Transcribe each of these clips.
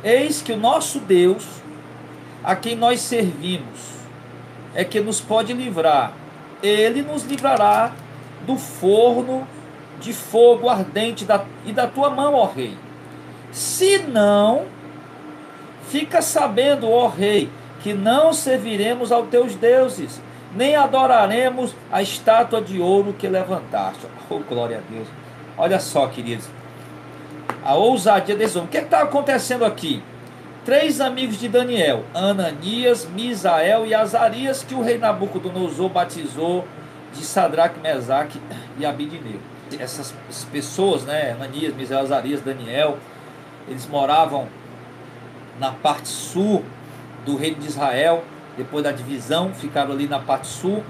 Eis que o nosso Deus, a quem nós servimos, é que nos pode livrar. Ele nos livrará do forno de fogo ardente e da tua mão, ó rei. Se não, fica sabendo, ó rei, que não serviremos aos teus deuses, nem adoraremos a estátua de ouro que levantaste. Oh, glória a Deus. Olha só, queridos, a ousadia desse homem. O que está acontecendo aqui? Três amigos de Daniel, Ananias, Misael e Azarias, que o rei Nabucodonosor batizou de Sadraque, Mesaque e Abidnego. Essas pessoas, né, Ananias, Misael, Azarias, Daniel, eles moravam na parte sul do reino de Israel. Depois da divisão, ficaram ali na parte sul,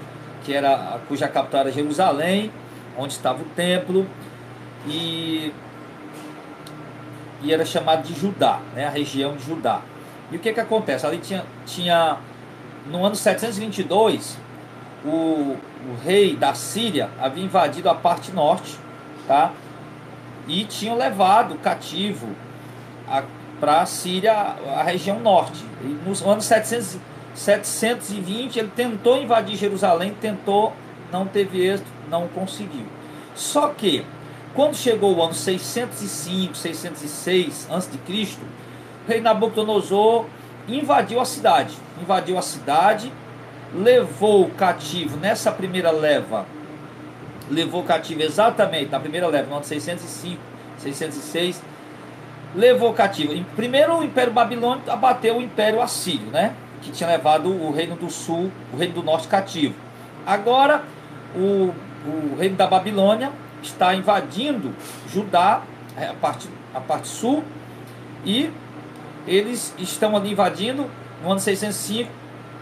cuja capital era Jerusalém, onde estava o templo, e era chamado de Judá, né, a região de Judá. E o que acontece? Ali tinha no ano 722, o rei da Síria havia invadido a parte norte, tá? E tinham levado cativo para a Síria, a região norte. E no ano 720 ele tentou invadir Jerusalém, não teve êxito, não conseguiu. Só que quando chegou o ano 605, 606 a.C., o rei Nabucodonosor invadiu a cidade. Levou cativo nessa primeira leva, levou cativo exatamente na primeira leva, no ano 605, 606, levou cativo. Primeiro o Império Babilônico abateu o Império Assírio, né? Que tinha levado o reino do sul, o reino do norte cativo. Agora o reino da Babilônia está invadindo Judá, a parte sul, e eles estão ali invadindo no ano 605,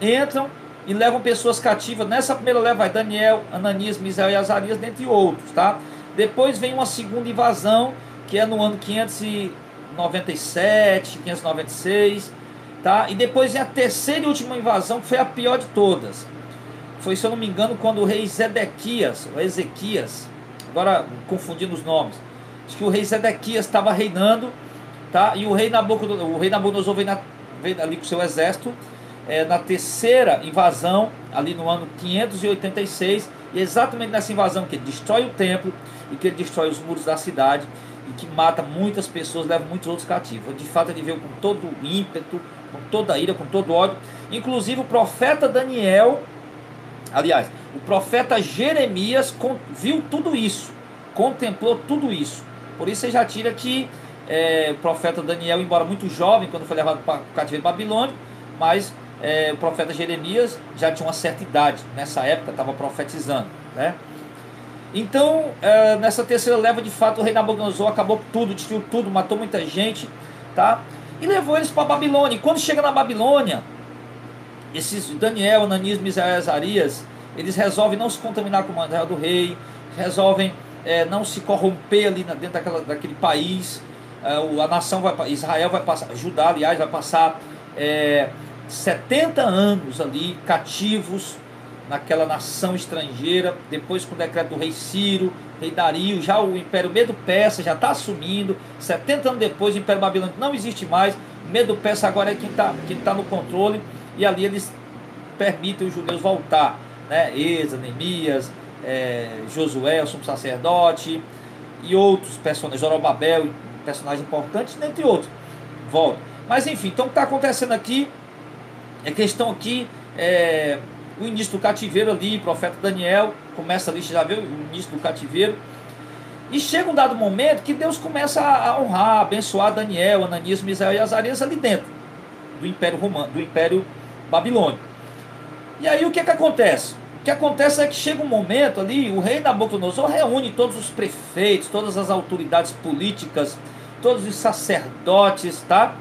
entram e levam pessoas cativas. Nessa primeira leva vai Daniel, Ananias, Misael e Azarias, dentre outros, tá? Depois vem uma segunda invasão, que é no ano 597, 596, tá? E depois vem a terceira e última invasão, que foi a pior de todas. Foi, se eu não me engano, quando o rei Zedequias, ou Ezequias, agora confundindo os nomes, acho que o rei Zedequias estava reinando, tá? E o rei Nabucodonosor veio ali com seu exército, na terceira invasão, ali no ano 586, e exatamente nessa invasão que ele destrói o templo, e que ele destrói os muros da cidade, e que mata muitas pessoas, leva muitos outros cativos. De fato, ele veio com todo o ímpeto, com toda a ira, com todo o ódio. Inclusive o profeta Daniel, aliás, o profeta Jeremias viu tudo isso, contemplou tudo isso. Por isso você já tira que o profeta Daniel, embora muito jovem, quando foi levado para o cativeiro babilônico, mas o profeta Jeremias já tinha uma certa idade, nessa época estava profetizando, né? Então, nessa terceira leva, de fato, o rei Nabucodonosor acabou tudo, destruiu tudo, matou muita gente, tá? E levou eles para a Babilônia. E quando chega na Babilônia, esses Daniel, Ananias, Misael e Azarias, eles resolvem não se contaminar com o mandato do rei, resolvem não se corromper ali dentro daquele país. A nação Israel vai passar, Judá, aliás, vai passar 70 anos ali cativos naquela nação estrangeira. Depois, com o decreto do rei Ciro, rei Dario, já o Império Medo-Persa já está assumindo. 70 anos depois, o Império Babilônico não existe mais. O Medo-Persa agora é quem tá no controle. E ali eles permitem os judeus voltar, né? Esdras, Neemias, Josué, o sumo sacerdote, e outros personagens, Zorobabel, personagens importantes, dentre outros, voltam. Mas enfim, então o que está acontecendo aqui é questão aqui, o início do cativeiro ali, profeta Daniel, começa ali, você já viu o início do cativeiro, e chega um dado momento que Deus começa a honrar, a abençoar Daniel, Ananias, Misael e Azarias ali dentro do Império Romano, do Império Babilônico. E aí o que acontece? O que acontece é que chega um momento ali, o rei Nabucodonosor reúne todos os prefeitos, todas as autoridades políticas, todos os sacerdotes, tá?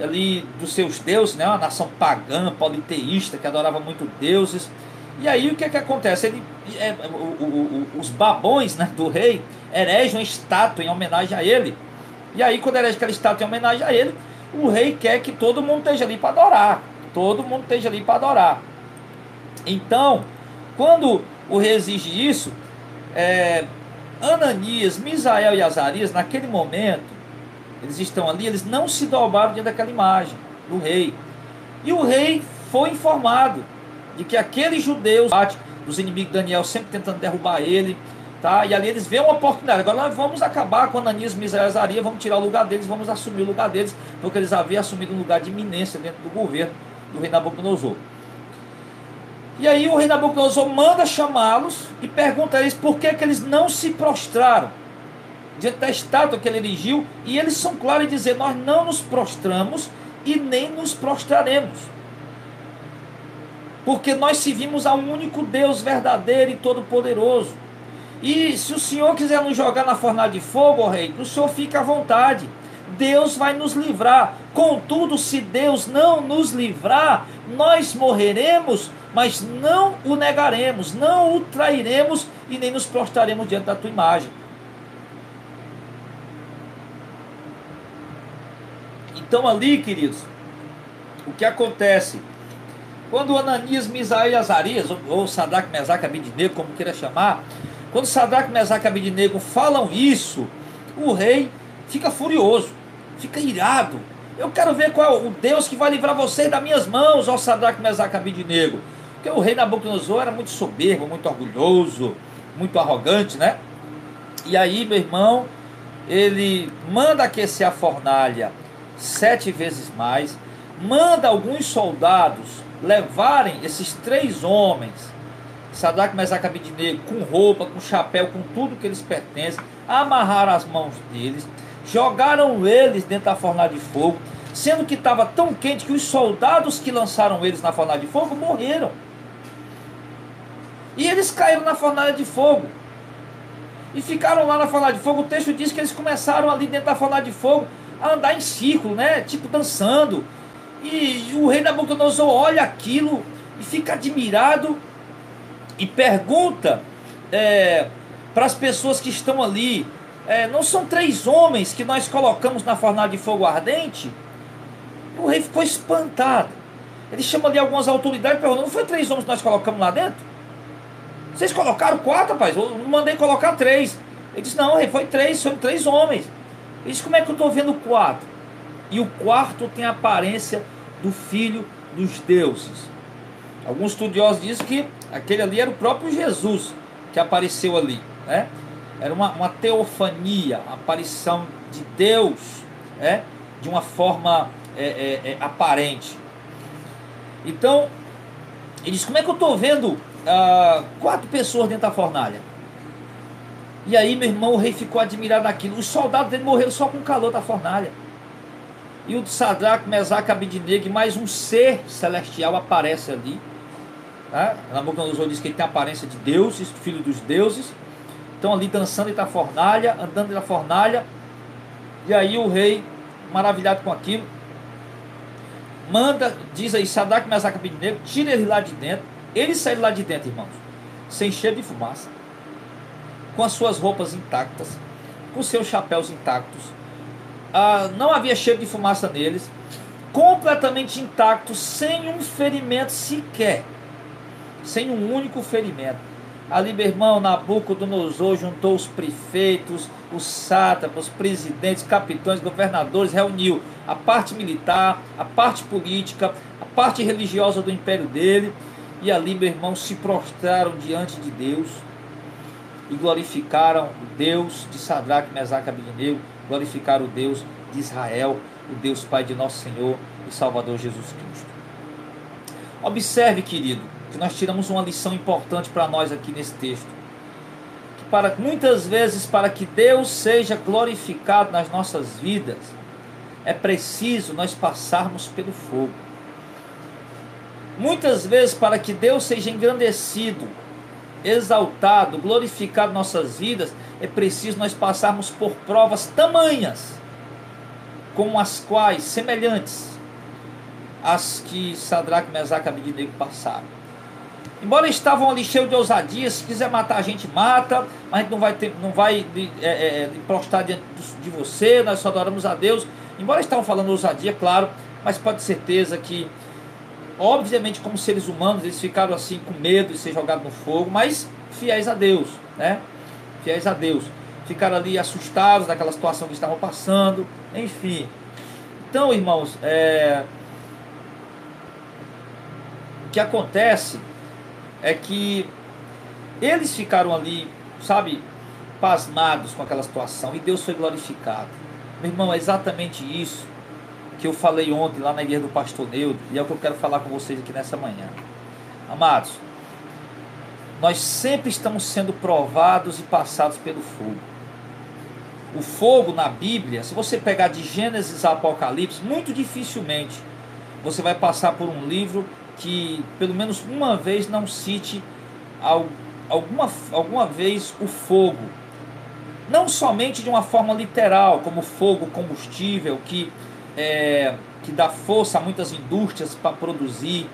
Ali dos seus deuses, né? Uma nação pagã, politeísta, que adorava muito deuses. E aí o que acontece? Os babões, né, do rei eregem uma estátua em homenagem a ele. E aí, quando erege aquela estátua em homenagem a ele, o rei quer que todo mundo esteja ali para adorar. Todo mundo esteja ali para adorar. Então, quando o rei exige isso, Ananias, Misael e Azarias, naquele momento, eles estão ali, eles não se dobraram diante daquela imagem do rei. E o rei foi informado de que aqueles judeus, dos inimigos de Daniel, sempre tentando derrubar ele, tá? E ali eles veem uma oportunidade. Agora nós vamos acabar com Ananias, Misael e Azarias, vamos tirar o lugar deles, vamos assumir o lugar deles, porque eles haviam assumido um lugar de iminência dentro do governo do rei Nabucodonosor. E aí o rei Nabucodonosor manda chamá-los e pergunta a eles por que eles não se prostraram diante da estátua que ele erigiu, e eles são claros em dizer: nós não nos prostramos e nem nos prostraremos, porque nós servimos a um único Deus verdadeiro e todo-poderoso. E se o Senhor quiser nos jogar na fornalha de fogo, ó rei, o Senhor fica à vontade, Deus vai nos livrar. Contudo, se Deus não nos livrar, nós morreremos, mas não o negaremos, não o trairemos e nem nos prostraremos diante da tua imagem. Então ali, queridos, o que acontece? Quando Ananias, Misael e Azarias, ou Sadraque, Mesaque e Abednego, como queira chamar, quando Sadraque, Mesaque e Abednego falam isso, o rei fica furioso, fica irado. Eu quero ver qual é o Deus que vai livrar vocês das minhas mãos, ó Sadraque, Mesaque e Abednego. Porque o rei Nabucodonosor era muito soberbo, muito orgulhoso, muito arrogante, né? E aí, meu irmão, ele manda aquecer a fornalha 7 vezes mais, manda alguns soldados levarem esses 3 homens, Sadraque, Mesaque e Abednego, com roupa, com chapéu, com tudo que eles pertencem, amarraram as mãos deles, jogaram eles dentro da fornalha de fogo, sendo que estava tão quente que os soldados que lançaram eles na fornalha de fogo morreram. E eles caíram na fornalha de fogo e ficaram lá na fornalha de fogo. O texto diz que eles começaram ali dentro da fornalha de fogo a andar em círculo, né? Tipo dançando. E o rei Nabucodonosor olha aquilo e fica admirado e pergunta para as pessoas que estão ali: não são 3 homens que nós colocamos na fornalha de fogo ardente? O rei ficou espantado. Ele chama ali algumas autoridades e pergunta: não foi 3 homens que nós colocamos lá dentro? Vocês colocaram 4, rapaz? Eu mandei colocar 3. Ele disse: não, rei, foi 3, são 3 homens. Ele disse: como é que eu estou vendo 4? E o quarto tem a aparência do filho dos deuses. Alguns estudiosos dizem que aquele ali era o próprio Jesus que apareceu ali, né? Era uma teofania, uma aparição de Deus, né? De uma forma aparente. Então, ele diz: como é que eu estou vendo 4 pessoas dentro da fornalha? E aí, meu irmão, o rei ficou admirado naquilo. Os soldados dele morreram só com o calor da fornalha. E o Sadraque, Mesaque e Abednego, e mais um ser celestial aparece ali. Tá? Nabucodonosor diz que ele tem a aparência de deuses, filho dos deuses. Estão ali dançando dentro da fornalha, andando dentro da fornalha. E aí o rei, maravilhado com aquilo, manda, diz aí, Sadraque, Mesaque e Abednego, tira ele lá de dentro. Eles saíram lá de dentro, irmãos, sem cheiro de fumaça, com as suas roupas intactas, com seus chapéus intactos. Não havia cheiro de fumaça neles, completamente intactos, sem um ferimento sequer, sem um único ferimento. Ali, meu irmão, Nabucodonosor juntou os prefeitos, os sátrapas, os presidentes, capitães, governadores, reuniu a parte militar, a parte política, a parte religiosa do império dele, e ali, meu irmão, se prostraram diante de Deus e glorificaram o Deus de Sadraque, Mesaque e Abednego, glorificaram o Deus de Israel, o Deus Pai de nosso Senhor e Salvador Jesus Cristo. Observe, querido, que nós tiramos uma lição importante para nós aqui nesse texto. Que muitas vezes, para que Deus seja glorificado nas nossas vidas, é preciso nós passarmos pelo fogo. Muitas vezes, para que Deus seja engrandecido, exaltado, glorificado em nossas vidas, é preciso nós passarmos por provas tamanhas, como as quais, semelhantes às que Sadraque, Mesaque e Abednego passaram. Embora estavam ali cheios de ousadia, se quiser matar a gente mata, mas a gente não vai prostrar diante de você, nós só adoramos a Deus. Embora estavam falando ousadia, claro, mas pode ter certeza que, obviamente, como seres humanos, eles ficaram assim com medo de ser jogados no fogo, mas fiéis a Deus, né? Fiéis a Deus. ficaram ali assustados daquela situação que estavam passando, enfim. Então, irmãos, o que acontece é que eles ficaram ali, sabe, pasmados com aquela situação, e Deus foi glorificado. Meu irmão, é exatamente isso que eu falei ontem lá na igreja do pastor Neudo, e é o que eu quero falar com vocês aqui nessa manhã. Amados, nós sempre estamos sendo provados e passados pelo fogo. O fogo na Bíblia, se você pegar de Gênesis a Apocalipse, muito dificilmente você vai passar por um livro que pelo menos uma vez não cite alguma vez o fogo. Não somente de uma forma literal, como fogo, combustível, que dá força a muitas indústrias para produzir,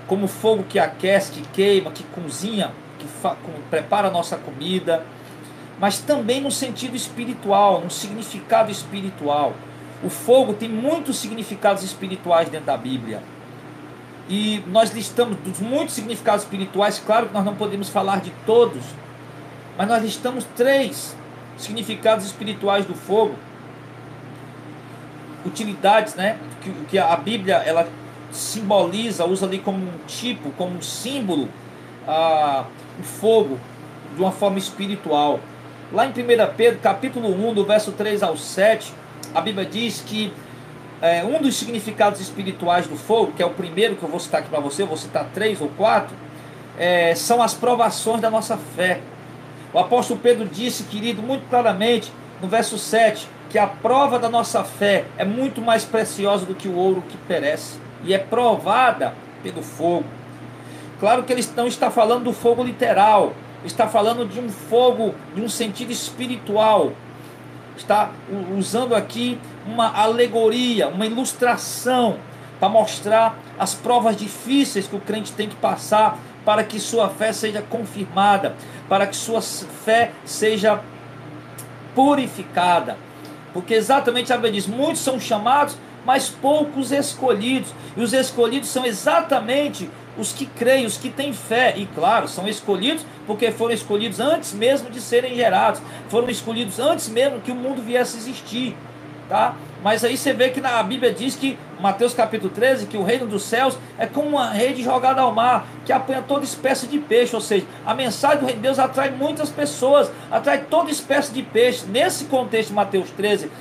como fogo que aquece, que queima, que cozinha, que prepara a nossa comida, mas também no sentido espiritual, no significado espiritual. O fogo tem muitos significados espirituais dentro da Bíblia. E nós listamos dos muitos significados espirituais, claro que nós não podemos falar de todos, mas nós listamos 3 significados espirituais do fogo, utilidades, né, que a Bíblia ela simboliza, usa ali como um tipo, como um símbolo, o fogo de uma forma espiritual. Lá em 1 Pedro capítulo 1, do verso 3 ao 7, a Bíblia diz que um dos significados espirituais do fogo, que é o primeiro que eu vou citar aqui para você, eu vou citar 3 ou 4, são as provações da nossa fé. O apóstolo Pedro disse, querido, muito claramente, no verso 7, que a prova da nossa fé é muito mais preciosa do que o ouro que perece, e é provada pelo fogo. Claro que ele não está falando do fogo literal, está falando de um fogo, de um sentido espiritual. Está usando aqui uma alegoria, uma ilustração, para mostrar as provas difíceis que o crente tem que passar para que sua fé seja confirmada, para que sua fé seja purificada. Porque exatamente a Bíblia diz, muitos são chamados, mas poucos escolhidos. E os escolhidos são exatamente os que creem, os que têm fé. E claro, são escolhidos porque foram escolhidos antes mesmo de serem gerados. Foram escolhidos antes mesmo que o mundo viesse a existir. Tá? Mas aí você vê que a Bíblia diz que, Mateus capítulo 13, que o reino dos céus é como uma rede jogada ao mar, que apanha toda espécie de peixe. Ou seja, a mensagem do reino de Deus atrai muitas pessoas, atrai toda espécie de peixe. Nesse contexto de Mateus 13,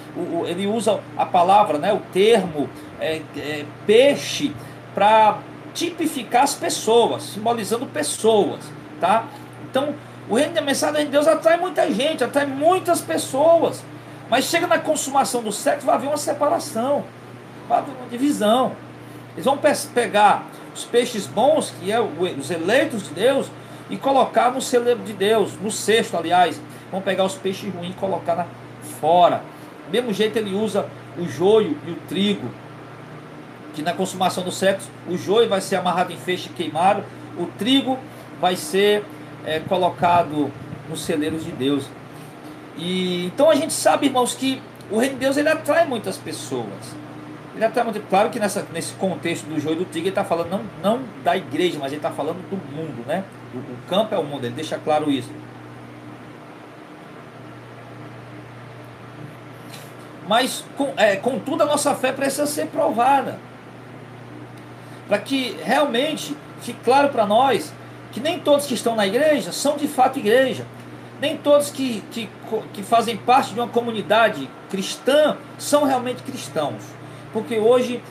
ele usa a palavra, né, o termo peixe, para tipificar as pessoas, simbolizando pessoas. Tá? Então, o reino da mensagem de Deus atrai muita gente, atrai muitas pessoas. Mas chega na consumação do sexo, vai haver uma separação, vai haver uma divisão. Eles vão pegar os peixes bons, que é os eleitos de Deus, e colocar no celeiro de Deus, no cesto, aliás. Vão pegar os peixes ruins e colocar fora. Do mesmo jeito ele usa o joio e o trigo, que na consumação do sexo, o joio vai ser amarrado em feixe queimado, o trigo vai ser colocado nos celeiros de Deus. E então a gente sabe, irmãos, que o reino de Deus ele atrai muitas pessoas. Ele atrai muito, claro que nesse contexto do joio e do trigo ele está falando não da igreja, mas ele está falando do mundo, né? O campo é o mundo, ele deixa claro isso. Mas contudo a nossa fé precisa ser provada, para que realmente fique claro para nós que nem todos que estão na igreja são de fato igreja. Nem todos que fazem parte de uma comunidade cristã são realmente cristãos. Porque hoje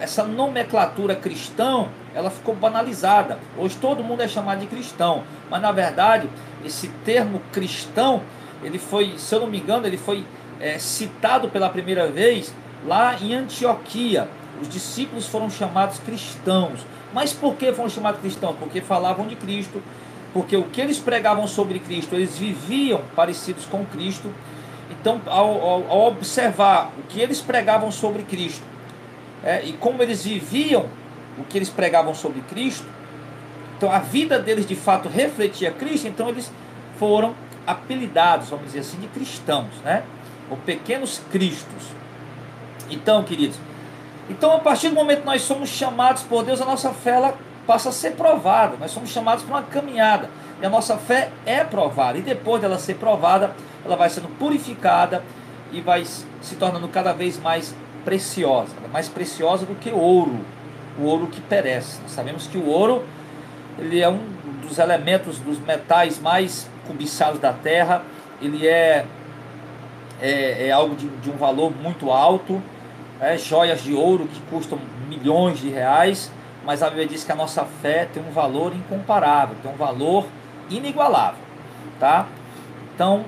essa nomenclatura cristão, ela ficou banalizada. Hoje todo mundo é chamado de cristão. Mas na verdade, esse termo cristão, ele foi, se eu não me engano, ele foi citado pela primeira vez lá em Antioquia. Os discípulos foram chamados cristãos. Mas por que foram chamados cristãos? Porque falavam de Cristo. Porque o que eles pregavam sobre Cristo, eles viviam parecidos com Cristo. Então, ao observar o que eles pregavam sobre Cristo, e como eles viviam o que eles pregavam sobre Cristo, então a vida deles de fato refletia Cristo, então eles foram apelidados, vamos dizer assim, de cristãos, né? Ou pequenos cristos. Então, queridos, a partir do momento que nós somos chamados por Deus, a nossa fé ela passa a ser provada. Nós somos chamados para uma caminhada. E a nossa fé é provada. E depois dela ser provada, ela vai sendo purificada e vai se tornando cada vez mais preciosa. Mais preciosa do que ouro. O ouro que perece. Nós sabemos que o ouro, ele é um dos elementos, dos metais mais cobiçados da terra. Ele é algo de um valor muito alto. Joias de ouro que custam milhões de reais. Mas a Bíblia diz que a nossa fé tem um valor incomparável, tem um valor inigualável, tá? Então,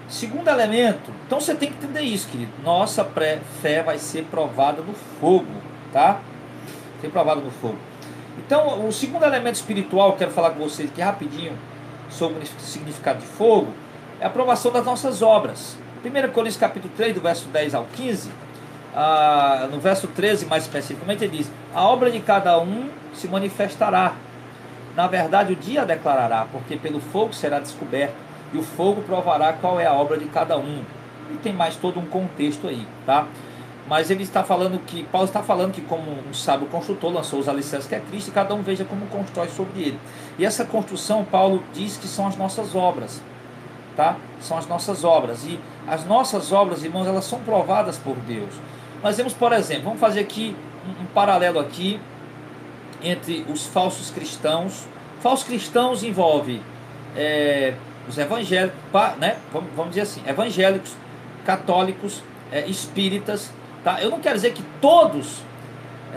segundo elemento, então você tem que entender isso, querido. Nossa fé vai ser provada no fogo, tá? Ser provada no fogo. Então, o segundo elemento espiritual que eu quero falar com vocês aqui rapidinho sobre o significado de fogo é a aprovação das nossas obras. 1 Coríntios capítulo 3, do verso 10 ao 15, no verso 13 mais especificamente, ele diz: a obra de cada um se manifestará. Na verdade, o dia declarará, porque pelo fogo será descoberto, e o fogo provará qual é a obra de cada um. E tem mais todo um contexto aí, tá? Mas ele está falando que, Paulo está falando que, como um sábio construtor lançou os alicerces que é Cristo, e cada um veja como constrói sobre ele. E essa construção, Paulo diz que são as nossas obras, tá? São as nossas obras. E as nossas obras, irmãos, elas são provadas por Deus. Nós vemos, por exemplo, vamos fazer aqui um paralelo aqui entre os falsos cristãos. Falsos cristãos envolve os evangélicos, né? Vamos dizer assim, evangélicos, católicos, espíritas, tá? Eu não quero dizer que todos,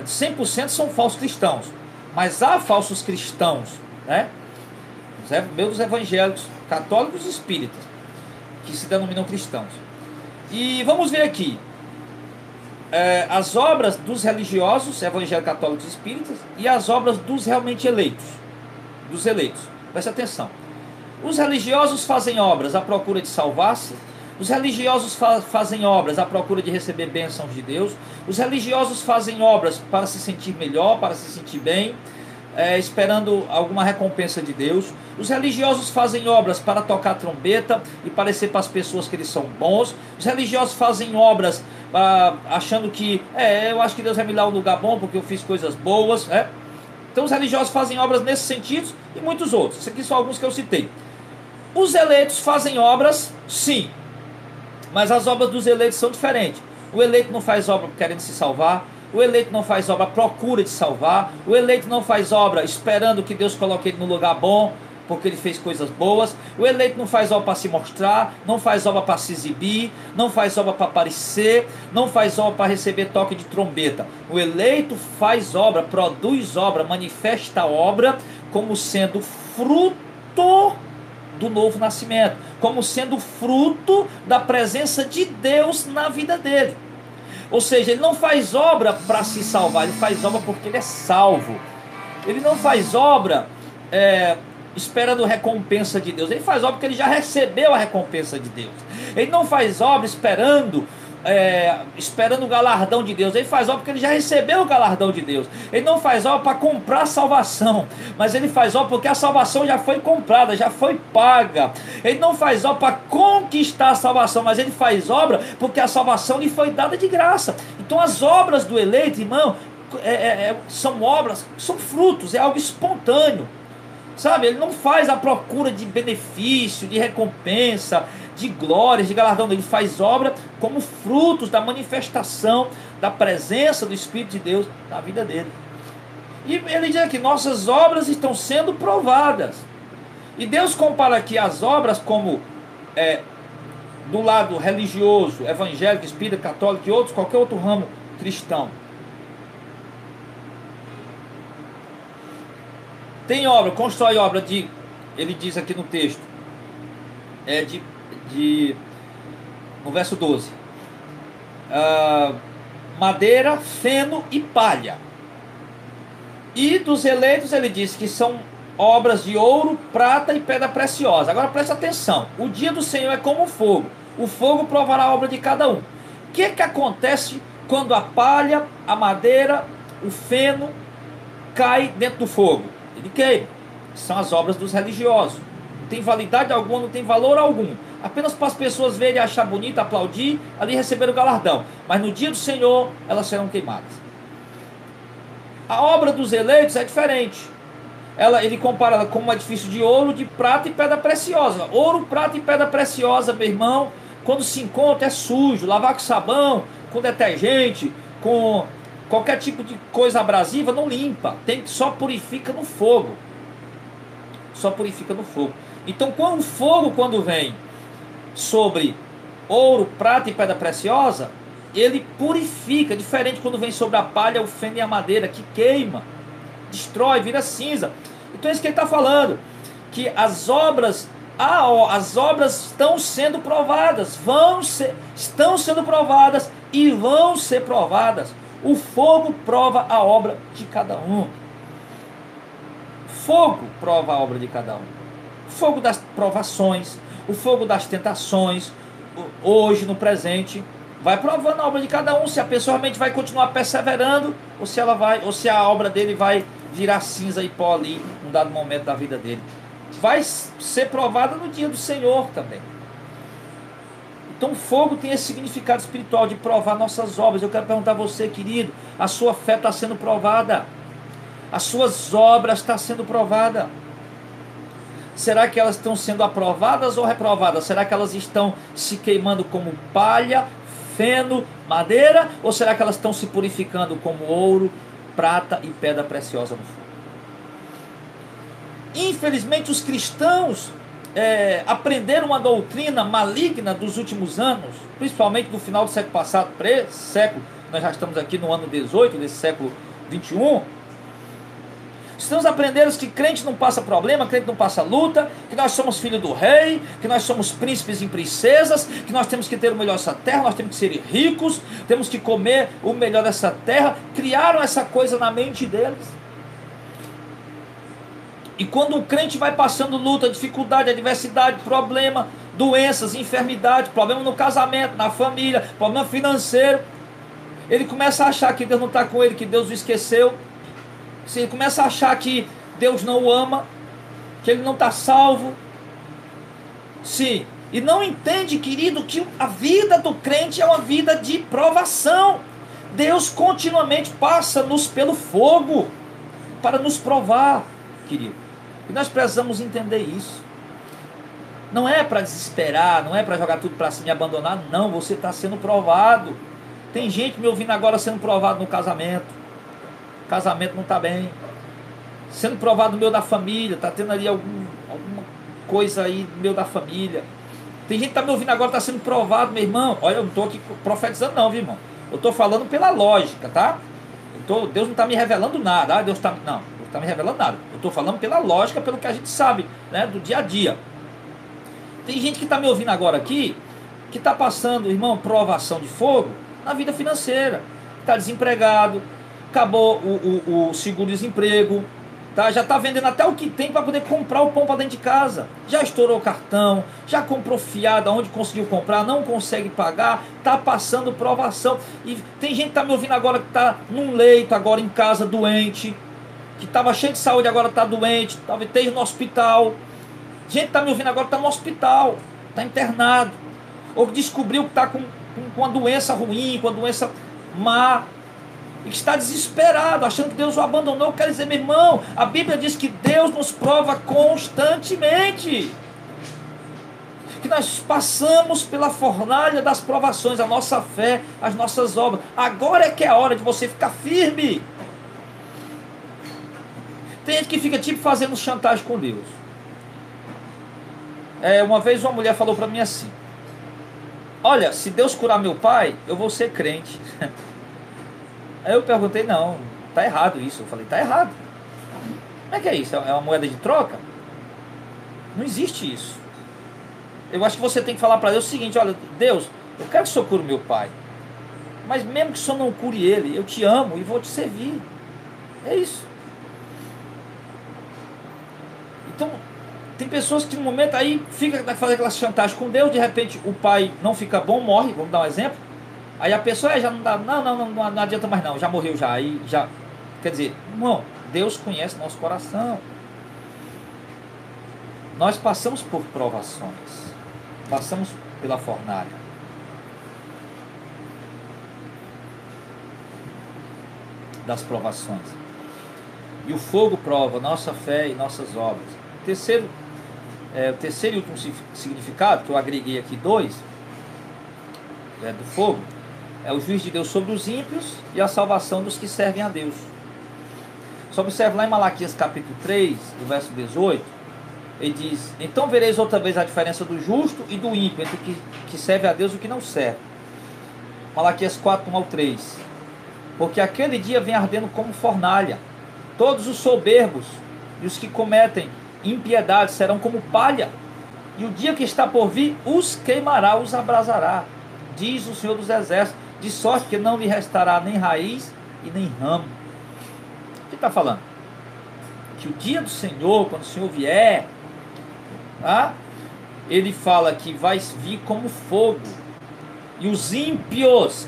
100% são falsos cristãos, mas há falsos cristãos, né? Meus evangélicos, católicos e espíritas, que se denominam cristãos. E vamos ver aqui as obras dos religiosos, evangélicos, católicos e espíritas, e as obras dos realmente eleitos. Dos eleitos. Preste atenção. Os religiosos fazem obras à procura de salvar-se. Os religiosos fazem obras à procura de receber bênçãos de Deus. Os religiosos fazem obras para se sentir melhor, para se sentir bem, esperando alguma recompensa de Deus. Os religiosos fazem obras para tocar trombeta e parecer para as pessoas que eles são bons. Os religiosos fazem obras achando que eu acho que Deus vai me dar um lugar bom porque eu fiz coisas boas, né? Então os religiosos fazem obras nesses sentidos e muitos outros. Esses aqui são alguns que eu citei. Os eleitos fazem obras, sim, mas as obras dos eleitos são diferentes. O eleito não faz obra querendo se salvar. O eleito não faz obra à procura de salvar. O eleito não faz obra esperando que Deus coloque ele no lugar bom, porque ele fez coisas boas. O eleito não faz obra para se mostrar, não faz obra para se exibir, não faz obra para aparecer, não faz obra para receber toque de trombeta. O eleito faz obra, produz obra, manifesta a obra como sendo fruto do novo nascimento, como sendo fruto da presença de Deus na vida dele. Ou seja, ele não faz obra para se salvar, ele faz obra porque ele é salvo. Ele não faz obra esperando recompensa de Deus. Ele faz obra porque ele já recebeu a recompensa de Deus. Ele não faz obra esperando o galardão de Deus. Ele faz obra porque ele já recebeu o galardão de Deus. Ele não faz obra para comprar salvação, mas ele faz obra porque a salvação já foi comprada, já foi paga. Ele não faz obra para conquistar a salvação, mas ele faz obra porque a salvação lhe foi dada de graça. Então as obras do eleito, irmão, são obras, são frutos, é algo espontâneo. Sabe, ele não faz a procura de benefício, de recompensa, de glórias, de galardão. Ele faz obra como frutos da manifestação da presença do Espírito de Deus na vida dele. E ele diz que nossas obras estão sendo provadas. E Deus compara aqui as obras como do lado religioso, evangélico, espírita, católico e outros, qualquer outro ramo cristão. Tem obra, constrói obra de, ele diz aqui no texto, no verso 12, madeira, feno e palha. E dos eleitos ele diz que são obras de ouro, prata e pedra preciosa. Agora presta atenção, o dia do Senhor é como fogo, o fogo provará a obra de cada um. O que acontece quando a palha, a madeira, o feno cai dentro do fogo? Ele queima. São as obras dos religiosos. Não tem validade alguma, não tem valor algum. Apenas para as pessoas verem, achar bonito, aplaudir, ali receber o galardão. Mas no dia do Senhor, elas serão queimadas. A obra dos eleitos é diferente. Ele compara ela como um edifício de ouro, de prata e pedra preciosa. Ouro, prata e pedra preciosa, meu irmão, quando se encontra é sujo. Lavar com sabão, com detergente, com qualquer tipo de coisa abrasiva, não limpa. Só purifica no fogo. Só purifica no fogo. Então, quando o fogo, quando vem sobre ouro, prata e pedra preciosa, ele purifica. Diferente quando vem sobre a palha, o feno e a madeira, que queima, destrói, vira cinza. Então é isso que ele está falando, que as obras estão sendo provadas, estão sendo provadas e vão ser provadas. O fogo prova a obra de cada um. Fogo prova a obra de cada um. Fogo das provações, o fogo das tentações, hoje, no presente, vai provando a obra de cada um, se a pessoa realmente vai continuar perseverando, ou se a obra dele vai virar cinza e pó ali, num dado momento da vida dele. Vai ser provada no dia do Senhor também. Então o fogo tem esse significado espiritual de provar nossas obras. Eu quero perguntar a você, querido, a sua fé está sendo provada? As suas obras estão sendo provadas? Será que elas estão sendo aprovadas ou reprovadas? Será que elas estão se queimando como palha, feno, madeira? Ou será que elas estão se purificando como ouro, prata e pedra preciosa no fogo? Infelizmente os cristãos aprenderam uma doutrina maligna dos últimos anos, principalmente no final do século passado, nós já estamos aqui no ano 18 desse século 21. Estamos aprendendo que crente não passa problema, crente não passa luta, que nós somos filhos do rei, que nós somos príncipes e princesas, que nós temos que ter o melhor dessa terra, nós temos que ser ricos, temos que comer o melhor dessa terra. Criaram essa coisa na mente deles. E quando o crente vai passando luta, dificuldade, adversidade, problema, doenças, enfermidade, problema no casamento, na família, problema financeiro, ele começa a achar que Deus não está com ele, que Deus o esqueceu. Ele começa a achar que Deus não o ama, que ele não está salvo. Sim, e não entende, querido, que a vida do crente é uma vida de provação. Deus continuamente passa-nos pelo fogo para nos provar, querido. E nós precisamos entender isso. Não é para desesperar, não é para jogar tudo para cima e abandonar. Não, você está sendo provado. Tem gente me ouvindo agora sendo provado no casamento. O casamento não está bem. Sendo provado no meio da família. Está tendo ali alguma coisa aí no meio da família. Tem gente que está me ouvindo agora, está sendo provado, meu irmão. Olha, eu não estou aqui profetizando não, viu, irmão? Eu estou falando pela lógica, tá? Deus não está me revelando nada. Não está me revelando nada. Eu estou falando pela lógica, pelo que a gente sabe, né, do dia a dia. Tem gente que está me ouvindo agora aqui, que está passando, irmão, provação de fogo na vida financeira. Está desempregado, acabou o seguro-desemprego, tá? Já está vendendo até o que tem para poder comprar o pão para dentro de casa. Já estourou o cartão, já comprou fiado onde conseguiu comprar, não consegue pagar, está passando provação. E tem gente que está me ouvindo agora que está num leito, agora em casa, doente, que estava cheio de saúde, agora está doente, talvez esteja no hospital. Gente que está me ouvindo agora está no hospital, está internado, ou descobriu que está com uma doença ruim, com uma doença má, e que está desesperado, achando que Deus o abandonou. Eu quero dizer, meu irmão, a Bíblia diz que Deus nos prova constantemente, que nós passamos pela fornalha das provações, a nossa fé, as nossas obras. Agora é que é a hora de você ficar firme. Tem gente que fica tipo fazendo chantagem com Deus. Uma vez uma mulher falou para mim assim: olha, se Deus curar meu pai, eu vou ser crente. Aí eu perguntei: não, tá errado isso. Eu falei: tá errado. Como é que é isso? É uma moeda de troca? Não existe isso. Eu acho que você tem que falar para Deus o seguinte: olha, Deus, eu quero que o Senhor cure meu pai, mas mesmo que o Senhor não cure ele, eu te amo e vou te servir. É isso. Então, tem pessoas que no momento aí fica fazendo aquela chantagem com Deus, de repente o pai não fica bom, morre, vamos dar um exemplo. Aí a pessoa já não dá, não adianta mais não, já morreu já, aí já, quer dizer, irmão, Deus conhece nosso coração. Nós passamos por provações, passamos pela fornalha. Das provações. E o fogo prova nossa fé e nossas obras. O terceiro e último significado, que eu agreguei aqui dois, do fogo, é o juízo de Deus sobre os ímpios e a salvação dos que servem a Deus. Só observe lá em Malaquias capítulo 3, do verso 18, ele diz: então vereis outra vez a diferença do justo e do ímpio, entre o que serve a Deus e o que não serve. Malaquias 4, 1 ao 3. Porque aquele dia vem ardendo como fornalha, todos os soberbos e os que cometem impiedade serão como palha, e o dia que está por vir os queimará, os abrasará, diz o Senhor dos Exércitos, de sorte que não lhe restará nem raiz e nem ramo. O que está falando? Que o dia do Senhor, quando o Senhor vier, ele fala que vai vir como fogo, e os ímpios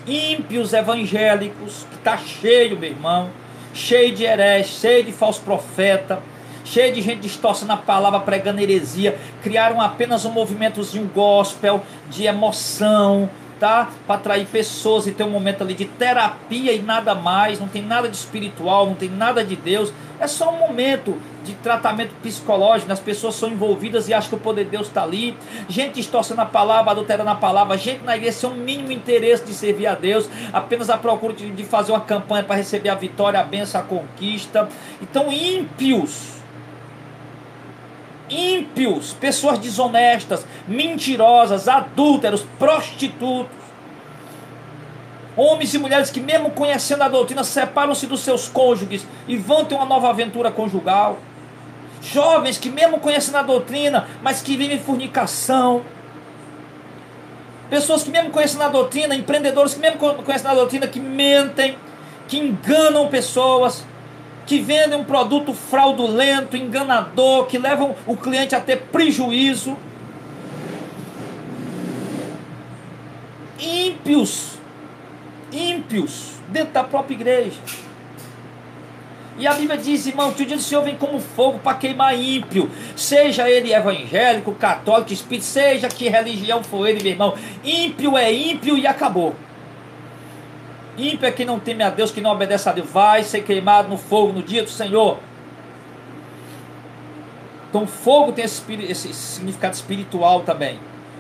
evangélicos, que está cheio, meu irmão, cheio de herege, cheio de falso profeta, cheio de gente distorcendo a palavra, pregando heresia, criaram apenas um movimentozinho gospel, de emoção, tá? Para atrair pessoas e ter um momento ali de terapia e nada mais, não tem nada de espiritual, não tem nada de Deus, é só um momento de tratamento psicológico, as pessoas são envolvidas e acham que o poder de Deus está ali, gente distorcendo a palavra, adulterando a palavra, gente na igreja sem o mínimo interesse de servir a Deus, apenas à procura de fazer uma campanha para receber a vitória, a bênção, a conquista. Então ímpios, pessoas desonestas, mentirosas, adúlteros, prostitutos, homens e mulheres que mesmo conhecendo a doutrina separam-se dos seus cônjuges e vão ter uma nova aventura conjugal, jovens que mesmo conhecendo a doutrina, mas que vivem em fornicação, pessoas que mesmo conhecendo a doutrina, empreendedores que mesmo conhecendo a doutrina, que mentem, que enganam pessoas, que vendem um produto fraudulento, enganador, que levam o cliente a ter prejuízo. Ímpios dentro da própria igreja. E a Bíblia diz, irmão, que o dia do Senhor vem como fogo para queimar ímpio, seja ele evangélico, católico, espírita, seja que religião for ele, meu irmão. Ímpio é ímpio e acabou. Ímpio é quem não teme a Deus, que não obedece a Deus, vai ser queimado no fogo no dia do Senhor. Então fogo tem esse significado espiritual também,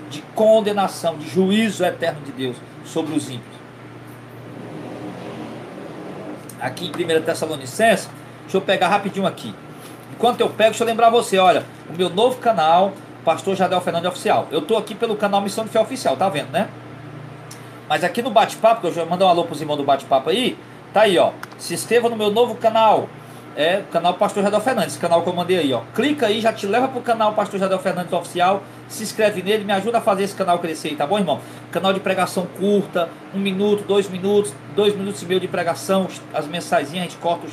de condenação, de juízo eterno de Deus sobre os ímpios. Aqui em 1 Tessalonicenses, deixa eu pegar rapidinho aqui. Enquanto eu pego, deixa eu lembrar você, olha, o meu novo canal, Pastor Jardel Fernandes Oficial. Eu estou aqui pelo canal Missão de Fé Oficial, tá vendo, né? Mas aqui no bate-papo, que eu já mandei um alô para os irmãos do bate-papo aí, tá aí, ó. Se inscreva no meu novo canal, o canal Pastor Jardel Fernandes, esse canal que eu mandei aí, ó. Clica aí, já te leva pro canal Pastor Jardel Fernandes Oficial, se inscreve nele, me ajuda a fazer esse canal crescer aí, tá bom, irmão? Canal de pregação curta, 1 minuto, 2 minutos, 2 minutos e meio de pregação, as mensagenzinhas, a gente corta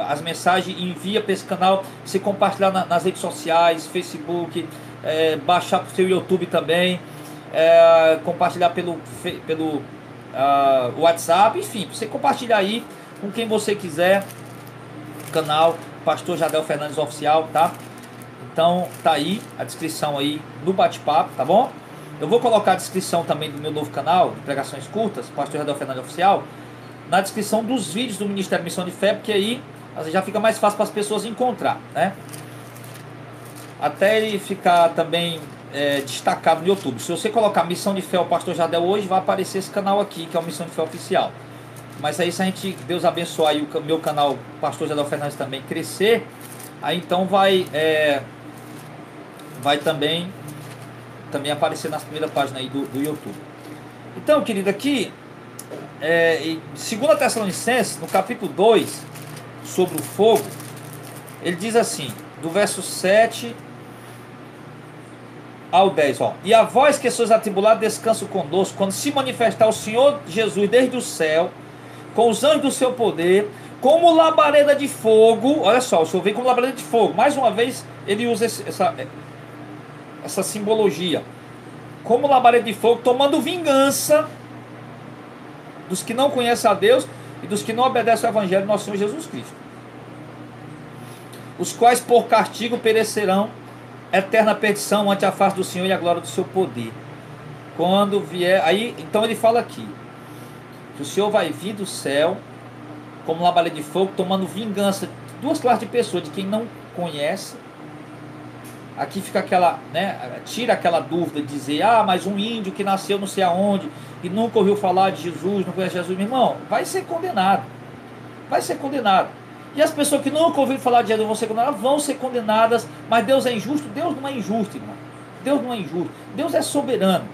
as mensagens e envia para esse canal, você compartilhar nas redes sociais, Facebook, baixar pro seu YouTube também, compartilhar pelo WhatsApp, enfim, você compartilhar aí com quem você quiser. Canal Pastor Jardel Fernandes Oficial, tá? Então tá aí a descrição aí no bate-papo, tá bom? Eu vou colocar a descrição também do meu novo canal de pregações curtas, Pastor Jardel Fernandes Oficial, na descrição dos vídeos do Ministério Missão de Fé, porque aí já fica mais fácil para as pessoas encontrar, né? Até ele ficar também destacado no YouTube. Se você colocar Missão de Fé o Pastor Jardel hoje, vai aparecer esse canal aqui, que é o Missão de Fé Oficial. Mas aí, se a gente, Deus abençoar aí o meu canal Pastor Jardel Fernandes também crescer, aí então vai também aparecer nas primeiras páginas aí do YouTube. Então, querido, aqui em 2 Tessalonicenses, no capítulo 2, sobre o fogo, ele diz assim, do verso 7 ao 10, ó. E a vós que sois atribulados, descanso conosco, quando se manifestar o Senhor Jesus desde o céu, com os anjos do seu poder, como labareda de fogo. Olha só, o Senhor vem como labareda de fogo. Mais uma vez, ele usa essa simbologia. Como labareda de fogo, tomando vingança dos que não conhecem a Deus e dos que não obedecem ao Evangelho do nosso Senhor Jesus Cristo. Os quais por castigo perecerão, eterna perdição ante a face do Senhor e a glória do seu poder. Quando vier, aí, então ele fala aqui, que o Senhor vai vir do céu, como labareda de fogo, tomando vingança duas classes de pessoas, de quem não conhece. Aqui fica aquela, né, tira aquela dúvida de dizer, mas um índio que nasceu não sei aonde e nunca ouviu falar de Jesus, não conhece Jesus, meu irmão, vai ser condenado. Vai ser condenado. E as pessoas que nunca ouviram falar de Jesus vão ser condenadas, mas Deus é injusto? Deus não é injusto, irmão. Deus não é injusto. Deus é soberano.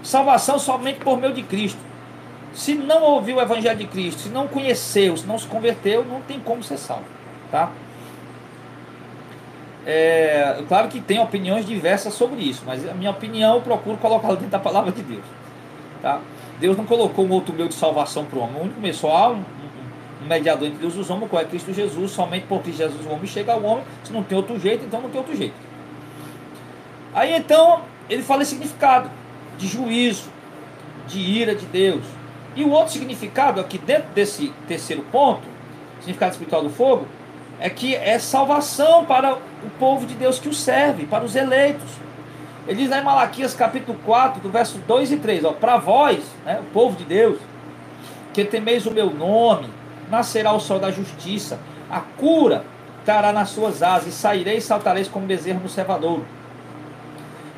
Salvação somente por meio de Cristo. Se não ouviu o Evangelho de Cristo, se não conheceu, se não se converteu, não tem como ser salvo, tá? Claro que tem opiniões diversas sobre isso, mas a minha opinião eu procuro colocá-la dentro da palavra de Deus, tá? Deus não colocou um outro meio de salvação para o homem. O único meio, só há um mediador entre Deus e os homens, qual é Cristo Jesus. Somente por Cristo Jesus o homem chega ao homem. Se não tem outro jeito, então não tem outro jeito. Aí então ele fala esse significado de juízo, de ira de Deus. E o outro significado aqui dentro desse terceiro ponto, significado espiritual do fogo, é que é salvação para o povo de Deus que o serve, para os eleitos. Ele diz lá em Malaquias capítulo 4, do verso 2 e 3, para vós, né, o povo de Deus, que temeis o meu nome, nascerá o sol da justiça, a cura estará nas suas asas, e saireis e saltareis como bezerro no cevadouro.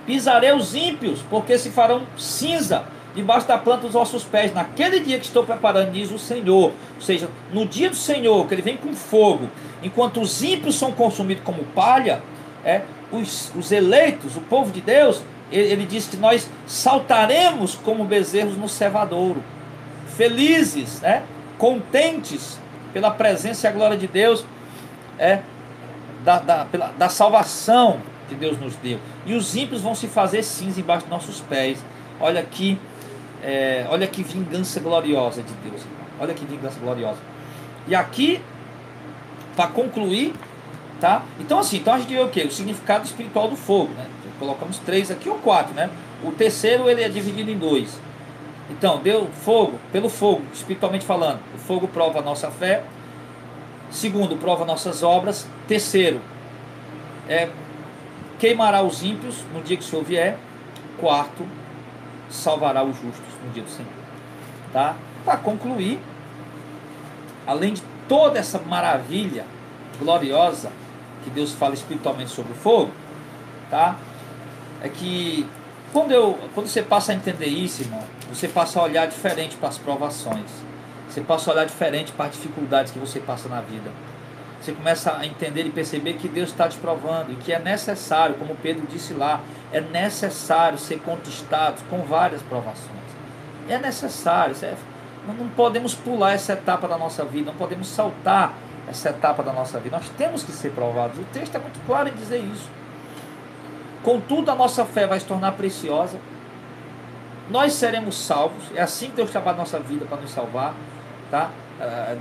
Pisarei os ímpios, porque se farão cinza debaixo da planta dos vossos pés, naquele dia que estou preparando, diz o Senhor. Ou seja, no dia do Senhor, que ele vem com fogo, enquanto os ímpios são consumidos como palha, os eleitos, o povo de Deus, ele diz que nós saltaremos como bezerros no cevadouro, felizes, contentes pela presença e a glória de Deus, da salvação que Deus nos deu. E os ímpios vão se fazer cinza embaixo dos nossos pés. Olha que vingança gloriosa de Deus, irmão. Olha que vingança gloriosa. E aqui, para concluir, tá? Então a gente vê o quê? O significado espiritual do fogo, né? Colocamos 3 aqui ou 4, né? O terceiro ele é dividido em 2. Então, pelo fogo, espiritualmente falando, o fogo prova a nossa fé. Segundo, prova nossas obras. Terceiro, queimará os ímpios no dia que o Senhor vier. Quarto, salvará os justos no dia do Senhor, tá? Para concluir, além de toda essa maravilha gloriosa que Deus fala espiritualmente sobre o fogo, tá? É que quando você passa a entender isso, irmão, você passa a olhar diferente para as provações, você passa a olhar diferente para as dificuldades que você passa na vida. Você começa a entender e perceber que Deus está te provando e que é necessário, como Pedro disse lá, é necessário ser conquistados com várias provações. É necessário, não podemos pular essa etapa da nossa vida, não podemos saltar essa etapa da nossa vida. Nós temos que ser provados. O texto é muito claro em dizer isso. Contudo, a nossa fé vai se tornar preciosa. Nós seremos salvos. É assim que Deus trabalha a nossa vida para nos salvar, tá?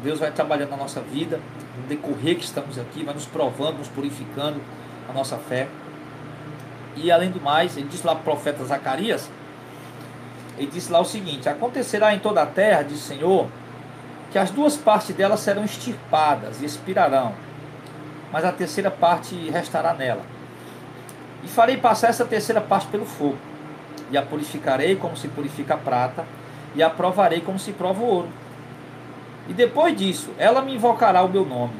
Deus vai trabalhando na nossa vida, no decorrer que estamos aqui, vai nos provando, nos purificando a nossa fé. E além do mais, ele disse lá para o profeta Zacarias, ele disse lá o seguinte: acontecerá em toda a terra, diz o Senhor, que as 2 partes dela serão extirpadas e expirarão, mas a terceira parte restará nela. E farei passar essa terceira parte pelo fogo, e a purificarei como se purifica a prata, e a provarei como se prova o ouro. E depois disso, ela me invocará o meu nome,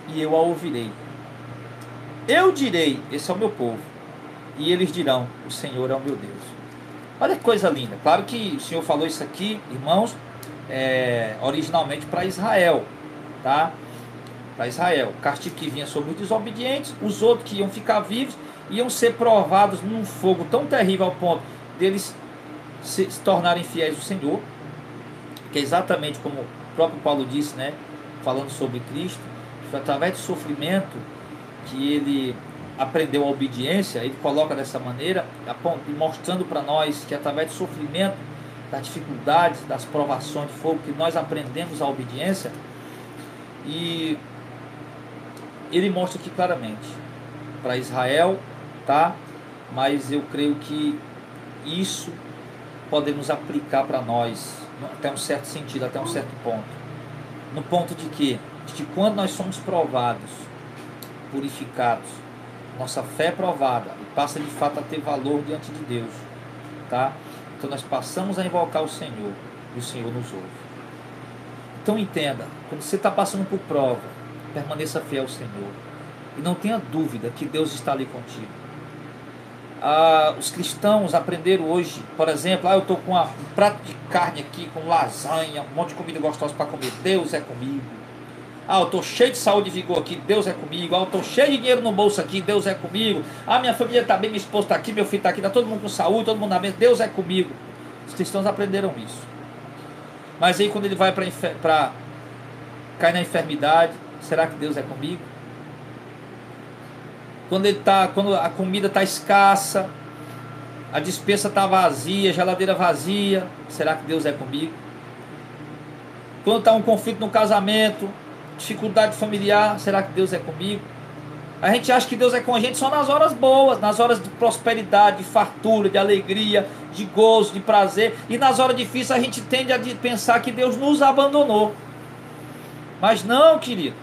e eu a ouvirei. Eu direi, esse é o meu povo, e eles dirão, o Senhor é o meu Deus. Olha que coisa linda. Claro que o Senhor falou isso aqui, irmãos, originalmente para Israel, tá? Para Israel. O castigo que vinha sobre os desobedientes, os outros que iam ficar vivos, iam ser provados num fogo tão terrível ao ponto deles se tornarem fiéis ao Senhor, que é exatamente como o próprio Paulo disse, né? Falando sobre Cristo, foi através do sofrimento que ele aprendeu a obediência. Ele coloca dessa maneira, mostrando para nós que através do sofrimento, das dificuldades, das provações de fogo, que nós aprendemos a obediência. E ele mostra aqui claramente para Israel, tá? Mas eu creio que isso podemos aplicar para nós até um certo sentido, até um certo ponto. No ponto de que quando nós somos provados, purificados, nossa fé é provada e passa de fato a ter valor diante de Deus, tá? Então nós passamos a invocar o Senhor e o Senhor nos ouve. Então entenda, quando você está passando por prova, permaneça fiel ao Senhor. E não tenha dúvida que Deus está ali contigo. Os cristãos aprenderam hoje, por exemplo, eu estou com um prato de carne aqui, com lasanha, um monte de comida gostosa para comer, Deus é comigo. Eu estou cheio de saúde e vigor aqui, Deus é comigo. Eu estou cheio de dinheiro no bolso aqui, Deus é comigo. Minha família está bem, minha esposa está aqui, meu filho está aqui, está todo mundo com saúde, todo mundo na mente, Deus é comigo. Os cristãos aprenderam isso. Mas aí quando ele vai para cair na enfermidade, será que Deus é comigo? Quando a comida está escassa, a despensa está vazia, a geladeira vazia, será que Deus é comigo? Quando está um conflito no casamento, dificuldade familiar, será que Deus é comigo? A gente acha que Deus é com a gente só nas horas boas, nas horas de prosperidade, de fartura, de alegria, de gozo, de prazer. E nas horas difíceis a gente tende a pensar que Deus nos abandonou. Mas não, querido.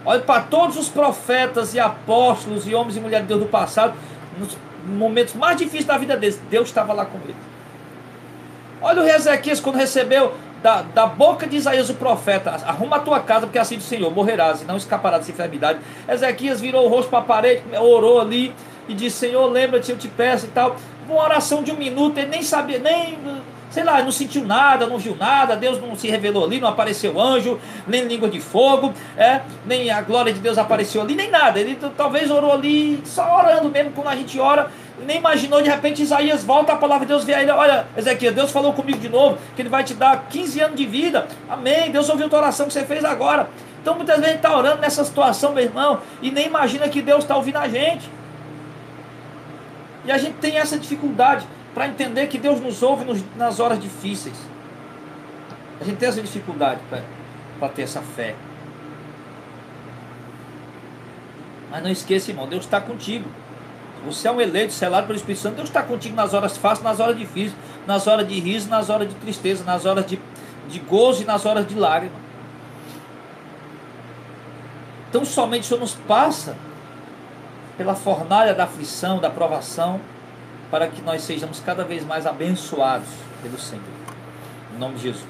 Olha para todos os profetas e apóstolos e homens e mulheres de Deus do passado, nos momentos mais difíceis da vida deles, Deus estava lá com ele. Olha o rei Ezequias quando recebeu da boca de Isaías o profeta: arruma a tua casa, porque assim diz o Senhor, morrerás e não escaparás dessa enfermidade. Ezequias virou o rosto para a parede, orou ali e disse: Senhor, lembra-te, eu te peço e tal. Uma oração de 1 minuto, ele nem sabia, sei lá, não sentiu nada, não viu nada, Deus não se revelou ali, não apareceu anjo, nem língua de fogo, nem a glória de Deus apareceu ali, nem nada. Ele talvez orou ali, só orando mesmo, quando a gente ora, nem imaginou. De repente Isaías volta, a palavra de Deus vê a ele: olha, Ezequiel, Deus falou comigo de novo, que ele vai te dar 15 anos de vida, amém, Deus ouviu a tua oração que você fez agora. Então muitas vezes a gente está orando nessa situação, meu irmão, e nem imagina que Deus está ouvindo a gente. E a gente tem essa dificuldade para entender que Deus nos ouve nas horas difíceis. A gente tem essa dificuldade para ter essa fé. Mas não esqueça, irmão, Deus está contigo. Você é um eleito, selado pelo Espírito Santo. Deus está contigo nas horas fáceis, nas horas difíceis, nas horas de riso, nas horas de tristeza, nas horas de gozo e nas horas de lágrima. Então somente o Senhor nos passa pela fornalha da aflição, da provação, para que nós sejamos cada vez mais abençoados pelo Senhor. Em nome de Jesus.